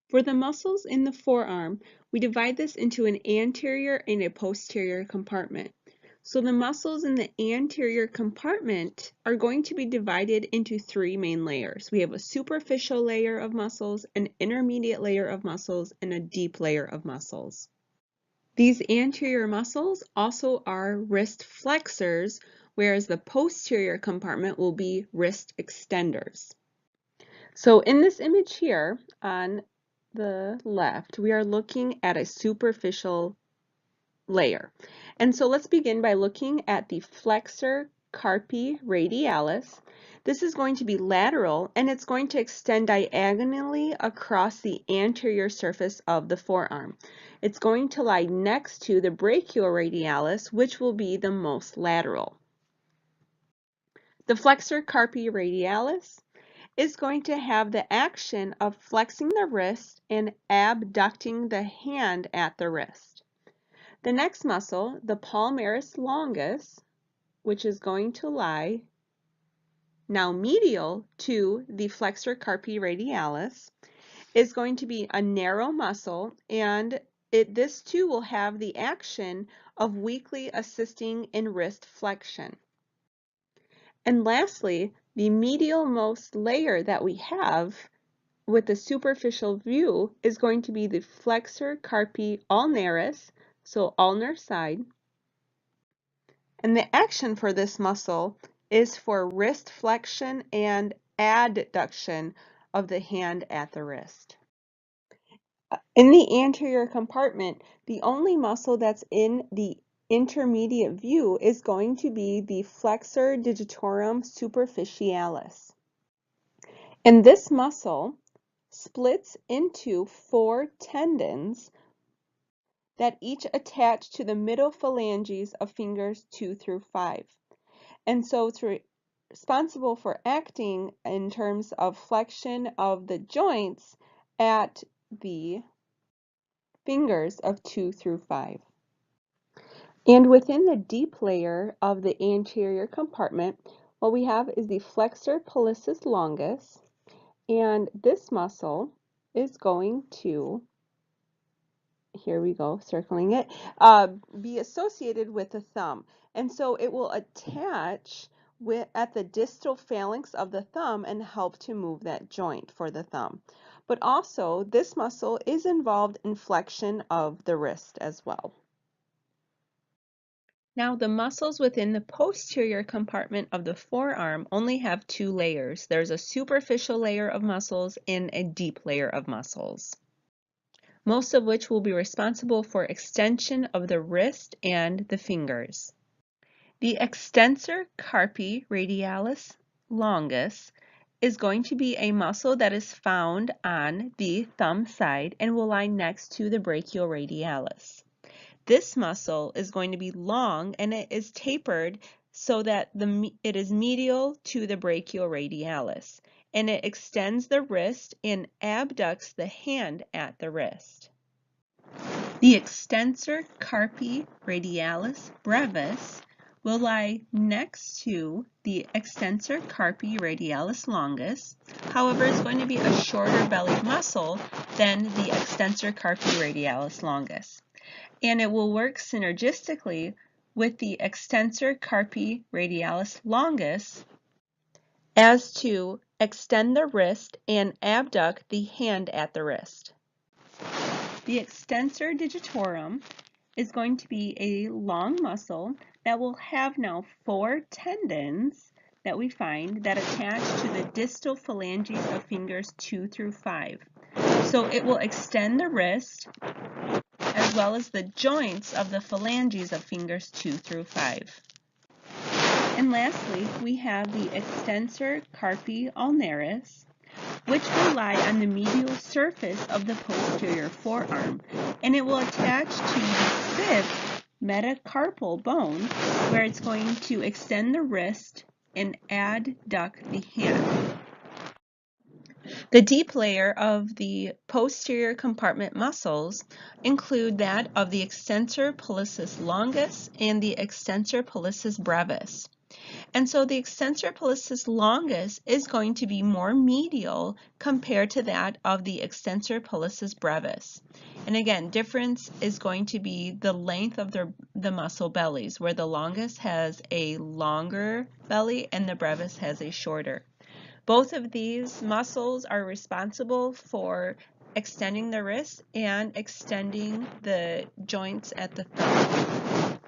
For the muscles in the forearm, we divide this into an anterior and a posterior compartment. So the muscles in the anterior compartment are going to be divided into three main layers. We have a superficial layer of muscles, an intermediate layer of muscles, and a deep layer of muscles. These anterior muscles also are wrist flexors, whereas the posterior compartment will be wrist extenders. So in this image here on the left, we are looking at a superficial layer. And so let's begin by looking at the flexor carpi radialis. This is going to be lateral and it's going to extend diagonally across the anterior surface of the forearm. It's going to lie next to the brachioradialis, which will be the most lateral. The flexor carpi radialis is going to have the action of flexing the wrist and abducting the hand at the wrist. The next muscle, the Palmaris Longus, which is going to lie now medial to the flexor carpi radialis, is going to be a narrow muscle, and this too will have the action of weakly assisting in wrist flexion. And lastly, the medialmost layer that we have with the superficial view is going to be the flexor carpi ulnaris, so ulnar side. And the action for this muscle is for wrist flexion and adduction of the hand at the wrist. In the anterior compartment, the only muscle that's in the intermediate view is going to be the Flexor Digitorum superficialis. And this muscle splits into 4 tendons that each attach to the middle phalanges of fingers 2 through 5. And so it's responsible for acting in terms of flexion of the joints at the fingers of 2 through 5. And within the deep layer of the anterior compartment, what we have is the flexor pollicis longus, and this muscle is going to, here we go, circling it, be associated with the thumb. And so it will attach at the distal phalanx of the thumb and help to move that joint for the thumb. But also, this muscle is involved in flexion of the wrist as well. Now, the muscles within the posterior compartment of the forearm only have 2 layers. There's a superficial layer of muscles and a deep layer of muscles, most of which will be responsible for extension of the wrist and the fingers. The extensor carpi radialis longus is going to be a muscle that is found on the thumb side and will lie next to the brachioradialis. This muscle is going to be long and it is tapered so that it is medial to the brachioradialis, and it extends the wrist and abducts the hand at the wrist. The extensor carpi radialis brevis will lie next to the extensor carpi radialis longus. However, it's going to be a shorter bellied muscle than the extensor carpi radialis longus, and it will work synergistically with the extensor carpi radialis longus as to extend the wrist and abduct the hand at the wrist. The extensor digitorum is going to be a long muscle that will have now 4 tendons that we find that attach to the distal phalanges of fingers 2 through 5. So it will extend the wrist as well as the joints of the phalanges of fingers 2 through 5. And lastly, we have the extensor carpi ulnaris, which will lie on the medial surface of the posterior forearm, and it will attach to the 5th metacarpal bone, where it's going to extend the wrist and adduct the hand. The deep layer of the posterior compartment muscles include that of the extensor pollicis longus and the extensor pollicis brevis. And so the extensor pollicis longus is going to be more medial compared to that of the extensor pollicis brevis. And again, difference is going to be the length of the muscle bellies, where the longus has a longer belly and the brevis has a shorter. Both of these muscles are responsible for extending the wrist and extending the joints at the thumb.